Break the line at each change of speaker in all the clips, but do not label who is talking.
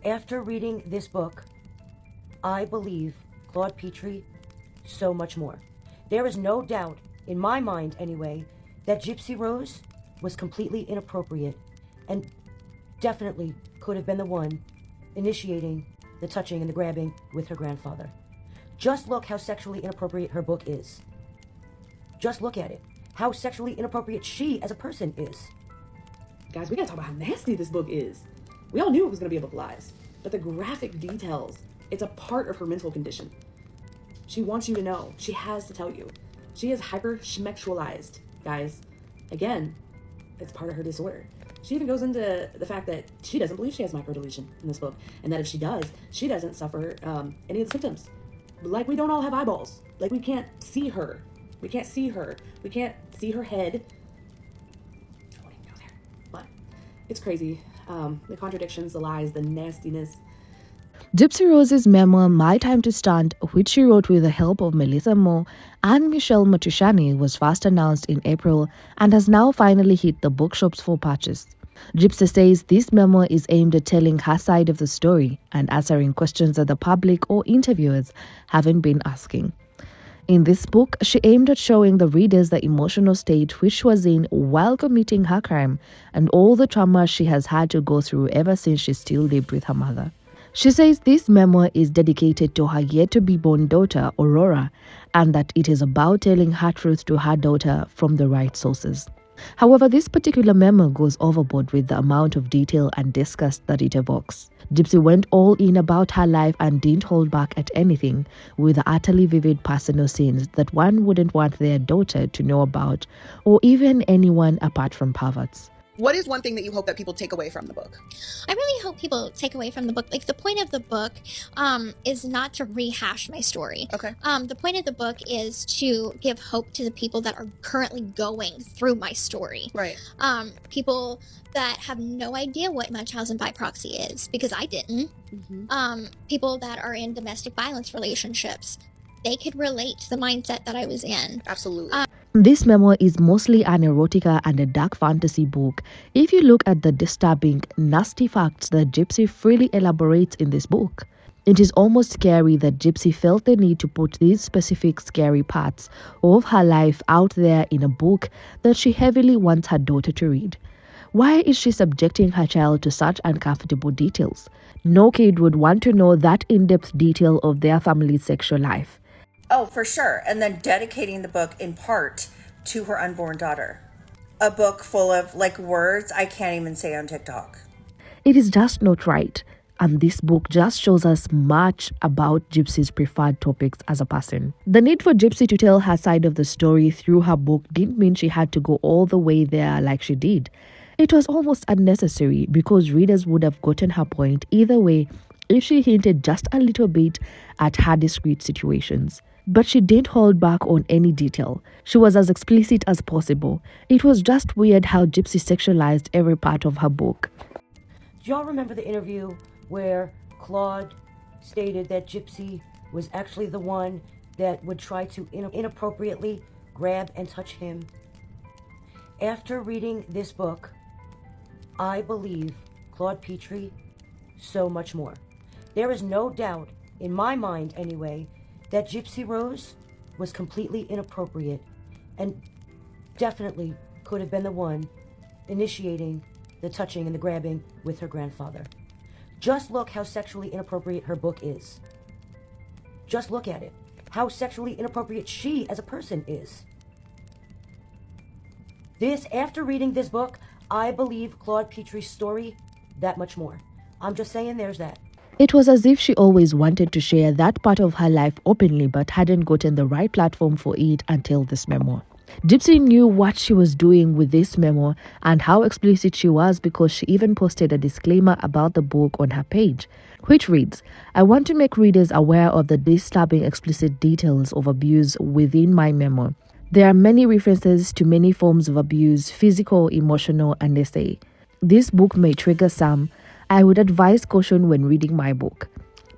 After reading this book, I believe Claude Petrie so much more. There is no doubt, in my mind anyway, that Gypsy Rose was completely inappropriate and definitely could have been the one initiating the touching and the grabbing with her grandfather. Just look how sexually inappropriate her book is. Just look at it. How sexually inappropriate she as a person is.
Guys, we gotta talk about how nasty this book is. We all knew it was gonna be a book of lies, but the graphic details, it's a part of her mental condition. She wants you to know. She has to tell you. She is hyper-schmexualized, guys. Again, it's part of her disorder. She even goes into the fact that she doesn't believe she has microdeletion in this book, and that if she does, she doesn't suffer any of the symptoms. Like, we don't all have eyeballs. Like, we can't see her. We can't see her. We can't see her head. I won't even go there. But it's crazy. The contradictions, the lies, the nastiness.
Gypsy Rose's memoir, My Time to Stunt, which she wrote with the help of Melissa Moore and Michelle Matushani, was first announced in April and has now finally hit the bookshops for purchase. Gypsy says this memoir is aimed at telling her side of the story and answering questions that the public or interviewers haven't been asking. In this book, she aimed at showing the readers the emotional state which she was in while committing her crime and all the trauma she has had to go through ever since she still lived with her mother. She says this memoir is dedicated to her yet-to-be-born daughter, Aurora, and that it is about telling her truth to her daughter from the right sources. However, this particular memoir goes overboard with the amount of detail and disgust that it evokes. Gypsy went all in about her life and didn't hold back at anything, with utterly vivid personal scenes that one wouldn't want their daughter to know about, or even anyone apart from perverts.
What is one thing that you hope that people take away from the book?
I really hope people take away from the book, like, the point of the book is not to rehash my story.
Okay.
The point of the book is to give hope to the people that are currently going through my story.
Right.
People that have no idea what Munchausen by proxy is, because I didn't.
Mm-hmm.
People that are in domestic violence relationships, they could relate to the mindset that I was in.
Absolutely.
This memoir is mostly an erotica and a dark fantasy book. If you look at the disturbing, nasty facts that Gypsy freely elaborates in this book, it is almost scary that Gypsy felt the need to put these specific scary parts of her life out there in a book that she heavily wants her daughter to read. Why is she subjecting her child to such uncomfortable details? No kid would want to know that in-depth detail of their family's sexual life.
Oh, for sure. And then dedicating the book in part to her unborn daughter. A book full of, like, words I can't even say on TikTok.
It is just not right. And this book just shows us much about Gypsy's preferred topics as a person. The need for Gypsy to tell her side of the story through her book didn't mean she had to go all the way there like she did. It was almost unnecessary because readers would have gotten her point either way if she hinted just a little bit at her discrete situations. But she didn't hold back on any detail. She was as explicit as possible. It was just weird how Gypsy sexualized every part of her book.
Do y'all remember the interview where Claude stated that Gypsy was actually the one that would try to inappropriately grab and touch him? After reading this book, I believe Claude Petrie so much more. There is no doubt, in my mind anyway, that Gypsy Rose was completely inappropriate and definitely could have been the one initiating the touching and the grabbing with her grandfather. Just look how sexually inappropriate her book is. Just look at it. How sexually inappropriate she as a person is. After reading this book, I believe Claude Petrie's story that much more. I'm just saying there's that.
It was as if she always wanted to share that part of her life openly but hadn't gotten the right platform for it until this memoir. Gypsy knew what she was doing with this memoir and how explicit she was because she even posted a disclaimer about the book on her page, which reads, "I want to make readers aware of the disturbing explicit details of abuse within my memoir. There are many references to many forms of abuse, physical, emotional, and essay. This book may trigger some. I would advise caution when reading my book.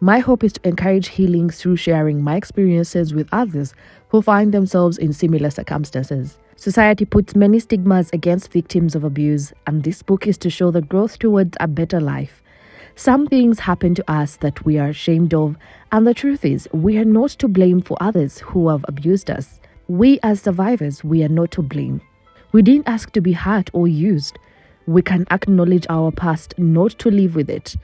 My hope is to encourage healing through sharing my experiences with others who find themselves in similar circumstances. Society puts many stigmas against victims of abuse, and this book is to show the growth towards a better life. Some things happen to us that we are ashamed of, and the truth is, we are not to blame for others who have abused us. We as survivors, we are not to blame. We didn't ask to be hurt or used. We can acknowledge our past, not to live with it.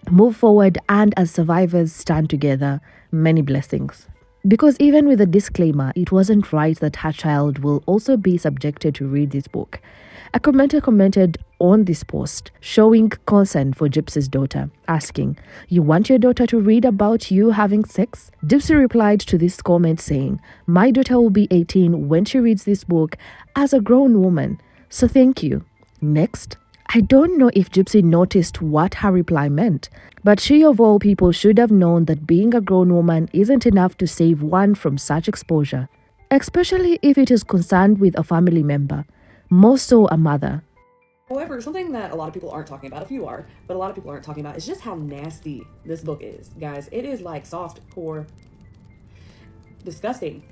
Move forward, and as survivors, stand together. Many blessings. Because even with a disclaimer, it wasn't right that her child will also be subjected to read this book. A commenter commented on this post, showing concern for Gypsy's daughter, asking, "You want your daughter to read about you having sex?" Gypsy replied to this comment saying, "My daughter will be 18 when she reads this book as a grown woman, so thank you." Next. I don't know if Gypsy noticed what her reply meant, but she of all people should have known that being a grown woman isn't enough to save one from such exposure, especially if it is concerned with a family member, more so a mother.
However, something that a lot of people aren't talking about, a few are, but a lot of people aren't talking about, is just how nasty this book is. Guys, it is like soft core disgusting.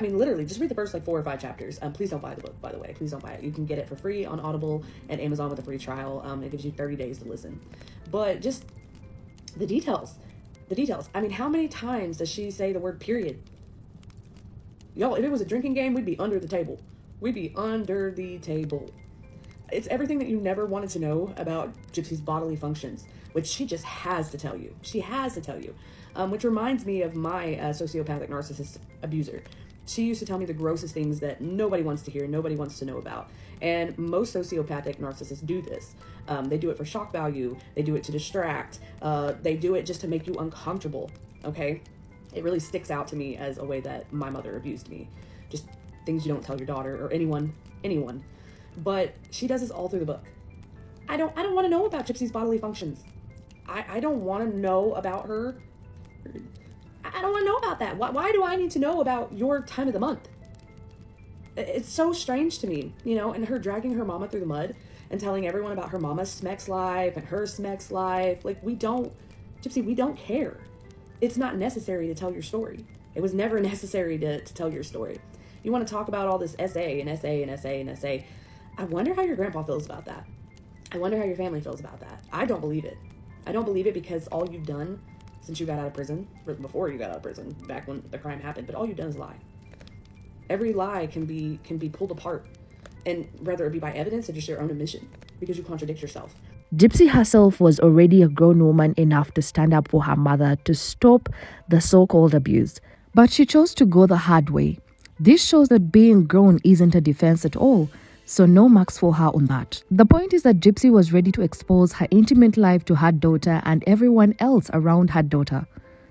Literally, just read the first 4 or 5 chapters. Please don't buy the book, by the way. Please don't buy it. You can get it for free on Audible and Amazon with a free trial. It gives you 30 days to listen. But just the details. How many times does she say the word period? Y'all, if it was a drinking game, we'd be under the table. It's everything that you never wanted to know about Gypsy's bodily functions, which she just has to tell you. Which reminds me of my sociopathic narcissist abuser. She used to tell me the grossest things that nobody wants to hear, nobody wants to know about. And most sociopathic narcissists do this. They do it for shock value. They do it to distract. They do it just to make you uncomfortable, okay? It really sticks out to me as a way that my mother abused me. Just things you don't tell your daughter or anyone. But she does this all through the book. I don't want to know about Gypsy's bodily functions. I don't want to know about her. I don't want to know about that. Why do I need to know about your time of the month? It's so strange to me, and her dragging her mama through the mud and telling everyone about her mama's Smex life and her Smex life. Gypsy, we don't care. It's not necessary to tell your story. It was never necessary to tell your story. You want to talk about all this essay. I wonder how your grandpa feels about that. I wonder how your family feels about that. I don't believe it. I don't believe it because all you've done since you got out of prison, or before you got out of prison, back when the crime happened, but all you've done is lie. Every lie can be pulled apart, and whether it be by evidence or just your own admission, because you contradict yourself.
Gypsy herself was already a grown woman enough to stand up for her mother to stop the so-called abuse, but she chose to go the hard way. This shows that being grown isn't a defense at all, so no marks for her on that. The point is that Gypsy was ready to expose her intimate life to her daughter and everyone else around her daughter.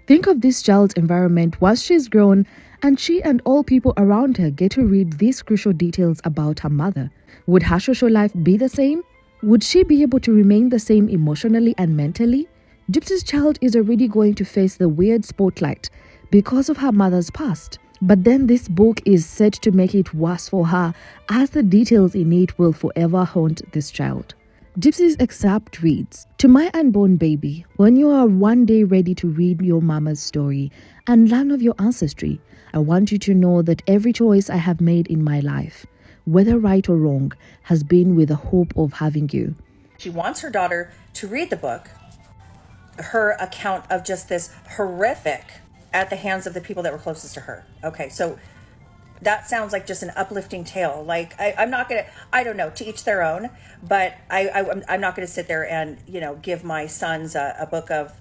Think of this child's environment once she's grown and she and all people around her get to read these crucial details about her mother. Would her social life be the same? Would she be able to remain the same emotionally and mentally? Gypsy's child is already going to face the weird spotlight because of her mother's past. But then this book is set to make it worse for her, as the details in it will forever haunt this child. Gypsy's excerpt reads, "To my unborn baby, when you are one day ready to read your mama's story and learn of your ancestry, I want you to know that every choice I have made in my life, whether right or wrong, has been with the hope of having you."
She wants her daughter to read the book, her account of just this horrific at the hands of the people that were closest to her. Okay, so that sounds like just an uplifting tale. I'm not gonna, I don't know, to each their own, but I'm not gonna sit there and, give my sons a book of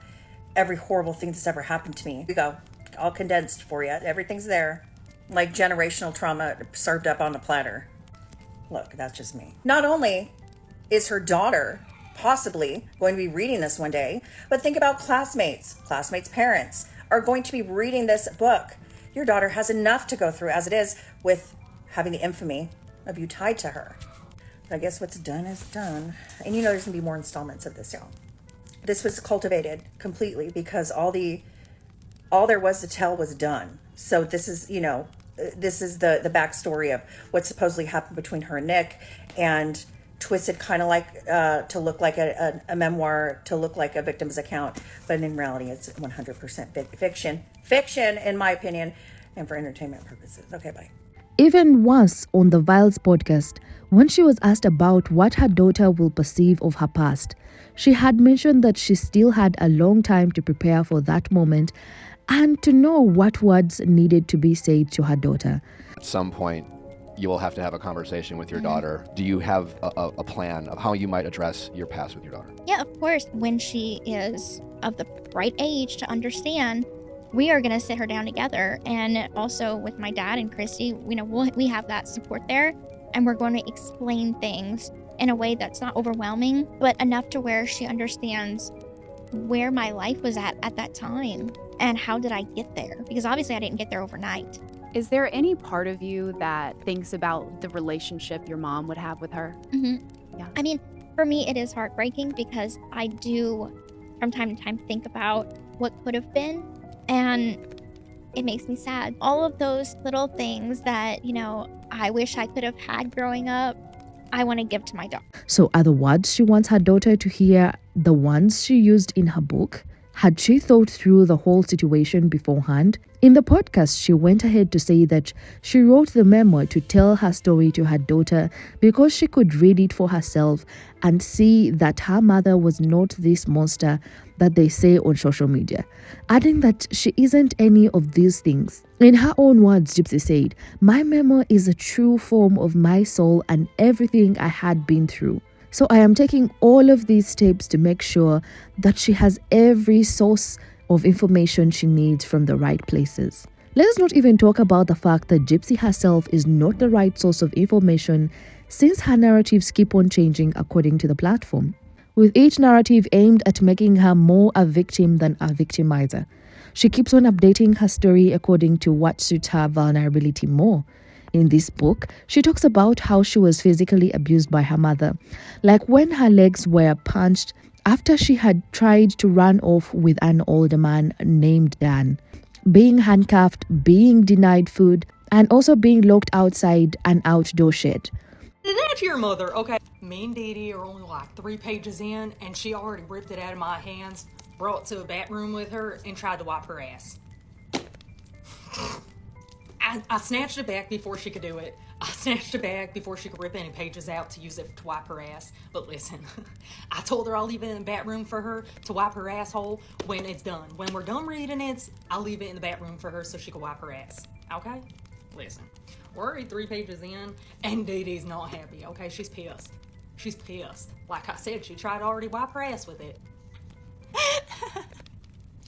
every horrible thing that's ever happened to me. Here we go, all condensed for you. Everything's there, like generational trauma served up on a platter. Look, that's just me. Not only is her daughter possibly going to be reading this one day, but think about classmates' parents are going to be reading this book. Your daughter has enough to go through as it is with having the infamy of you tied to her. But I guess what's done is done. And there's gonna be more installments of this, y'all. This was cultivated completely because all there was to tell was done. So this is the backstory of what supposedly happened between her and Nick, and twisted kind of like to look like a memoir, to look like a victim's account, but in reality it's 100% fiction in my opinion, and for entertainment purposes. Okay, bye.
Even once on the Viles podcast, when she was asked about what her daughter will perceive of her past, she had mentioned that she still had a long time to prepare for that moment and to know what words needed to be said to her daughter.
At some point, you will have to have a conversation with your daughter. Do you have a plan of how you might address your past with your daughter?
Yeah, of course. When she is of the right age to understand, we are going to sit her down together. And also with my dad and Kristy, we have that support there. And we're going to explain things in a way that's not overwhelming, but enough to where she understands where my life was at that time and how did I get there? Because obviously I didn't get there overnight.
Is there any part of you that thinks about the relationship your mom would have with her?
Yeah. I mean, for me, it is heartbreaking because I do from time to time think about what could have been, and it makes me sad. All of those little things that, I wish I could have had growing up, I want to give to my daughter.
So are the words she wants her daughter to hear the ones she used in her book? Had she thought through the whole situation beforehand? In the podcast, she went ahead to say that she wrote the memoir to tell her story to her daughter because she could read it for herself and see that her mother was not this monster that they say on social media, adding that she isn't any of these things. In her own words, Gypsy said, "My memoir is a true form of my soul and everything I had been through. So I am taking all of these steps to make sure that she has every source of information she needs from the right places." Let's not even talk about the fact that Gypsy herself is not the right source of information, since her narratives keep on changing according to the platform, with each narrative aimed at making her more a victim than a victimizer. She keeps on updating her story according to what suits her vulnerability more. In this book, she talks about how she was physically abused by her mother, like when her legs were punched after she had tried to run off with an older man named Dan, being handcuffed, being denied food, and also being locked outside an outdoor shed.
That's your mother, okay? Me and Dee Dee are only like 3 pages in, and she already ripped it out of my hands, brought it to a back room with her, and tried to wipe her ass. I snatched it back before she could do it. I snatched it back before she could rip any pages out to use it to wipe her ass. But listen, I told her I'll leave it in the back room for her to wipe her asshole when it's done. When we're done reading it, I'll leave it in the back room for her so she can wipe her ass. Okay? Listen, we're already 3 pages in, and Dee Dee's not happy, okay? She's pissed. She's pissed. Like I said, she tried to already wipe her ass with it.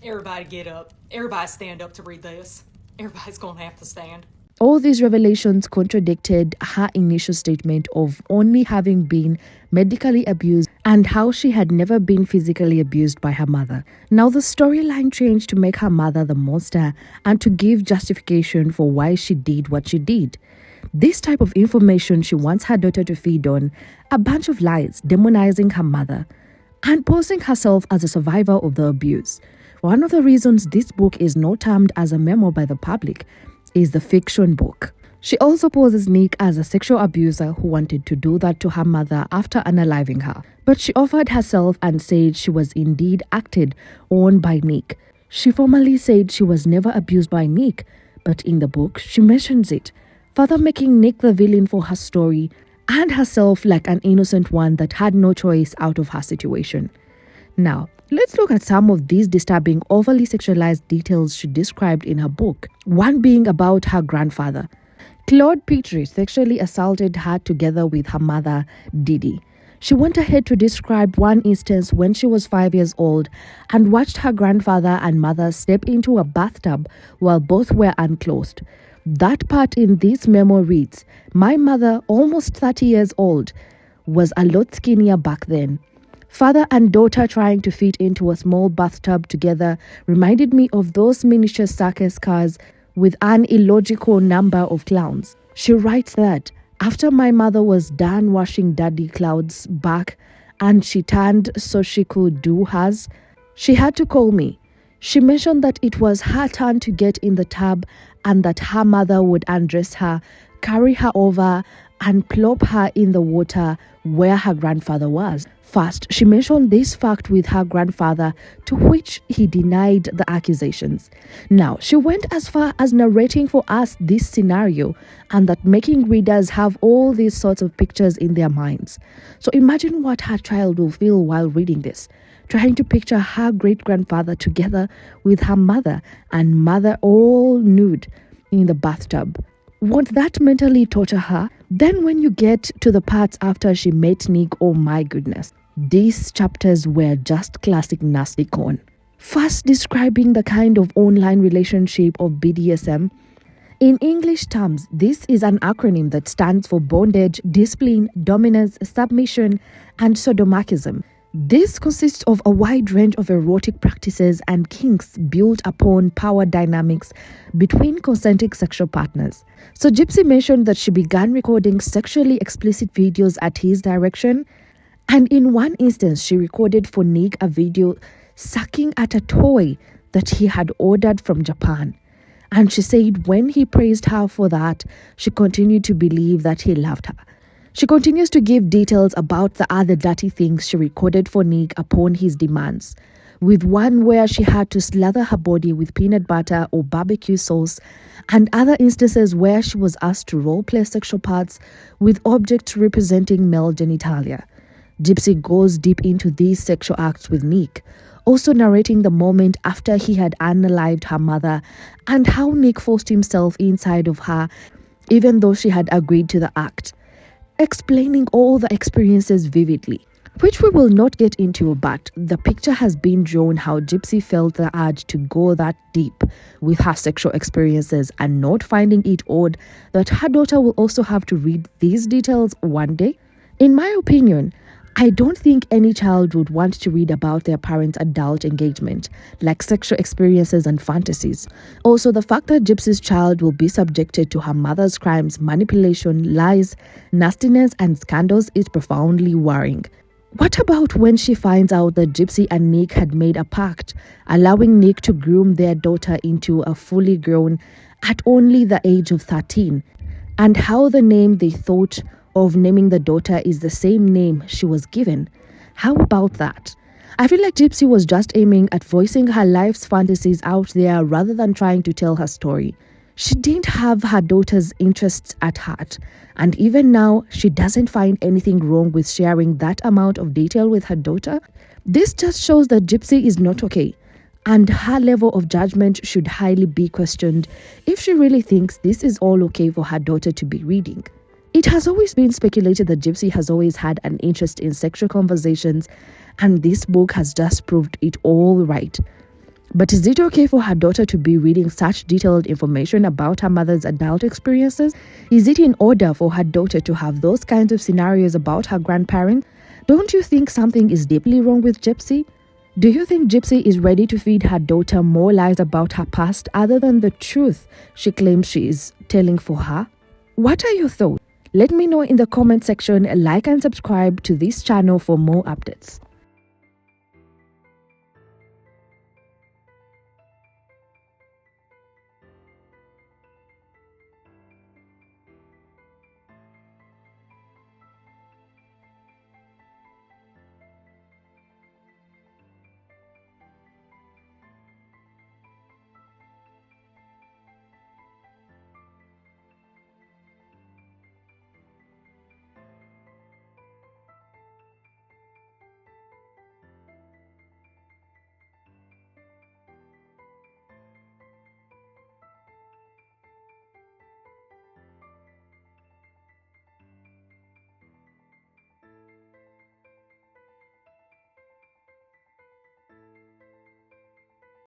Everybody get up. Everybody stand up to read this. Everybody's gonna have to stand.
All these revelations contradicted her initial statement of only having been medically abused and how she had never been physically abused by her mother. Now the storyline changed to make her mother the monster and to give justification for why she did what she did. This type of information she wants her daughter to feed on, a bunch of lies demonizing her mother and posing herself as a survivor of the abuse. One of the reasons this book is not termed as a memoir by the public is the fiction book. She also poses Nick as a sexual abuser who wanted to do that to her mother after unaliving her. But she offered herself and said she was indeed acted on by Nick. She formally said she was never abused by Nick, but in the book she mentions it, further making Nick the villain for her story and herself like an innocent one that had no choice out of her situation. Now, let's look at some of these disturbing, overly sexualized details she described in her book, one being about her grandfather. Claude Petrie sexually assaulted her together with her mother, Dee Dee. She went ahead to describe one instance when she was 5 years old and watched her grandfather and mother step into a bathtub while both were unclothed. That part in this memo reads, "My mother, almost 30 years old, was a lot skinnier back then. Father and daughter trying to fit into a small bathtub together reminded me of those miniature circus cars with an illogical number of clowns." She writes that after my mother was done washing Daddy Cloud's back and she turned so she could do hers, she had to call me. She mentioned that it was her turn to get in the tub and that her mother would undress her, carry her over, and plop her in the water where her grandfather was. First, she mentioned this fact with her grandfather, to which he denied the accusations. Now, she went as far as narrating for us this scenario, and that making readers have all these sorts of pictures in their minds. So imagine what her child will feel while reading this, trying to picture her great-grandfather together with her mother, and mother all nude in the bathtub. Won't that mentally torture her? Then when you get to the parts after she met Nick, oh my goodness. These chapters were just classic nasty corn. First, describing the kind of online relationship of BDSM. In English terms, this is an acronym that stands for bondage, discipline, dominance, submission, and sadomasochism. This consists of a wide range of erotic practices and kinks built upon power dynamics between consenting sexual partners. So Gypsy mentioned that she began recording sexually explicit videos at his direction, and in one instance she recorded for Nick a video sucking at a toy that he had ordered from Japan. And she said when he praised her for that, she continued to believe that he loved her. She continues to give details about the other dirty things she recorded for Nick upon his demands, with one where she had to slather her body with peanut butter or barbecue sauce, and other instances where she was asked to role-play sexual parts with objects representing male genitalia. Gypsy goes deep into these sexual acts with Nick, also narrating the moment after he had unalived her mother and how Nick forced himself inside of her even though she had agreed to the act, explaining all the experiences vividly, which we will not get into, but the picture has been drawn how Gypsy felt the urge to go that deep with her sexual experiences and not finding it odd that her daughter will also have to read these details one day. In my opinion, I don't think any child would want to read about their parents' adult engagement, like sexual experiences and fantasies. Also, the fact that Gypsy's child will be subjected to her mother's crimes, manipulation, lies, nastiness, and scandals is profoundly worrying. What about when she finds out that Gypsy and Nick had made a pact, allowing Nick to groom their daughter into a fully grown at only the age of 13, and how the name they thought of naming the daughter is the same name she was given? How about that? I feel like Gypsy was just aiming at voicing her life's fantasies out there rather than trying to tell her story. She didn't have her daughter's interests at heart, and even now, she doesn't find anything wrong with sharing that amount of detail with her daughter. This just shows that Gypsy is not okay, and her level of judgment should highly be questioned if she really thinks this is all okay for her daughter to be reading. It has always been speculated that Gypsy has always had an interest in sexual conversations, and this book has just proved it all right. But is it okay for her daughter to be reading such detailed information about her mother's adult experiences? Is it in order for her daughter to have those kinds of scenarios about her grandparents? Don't you think something is deeply wrong with Gypsy? Do you think Gypsy is ready to feed her daughter more lies about her past other than the truth she claims she is telling for her? What are your thoughts? Let me know in the comment section, like and subscribe to this channel for more updates.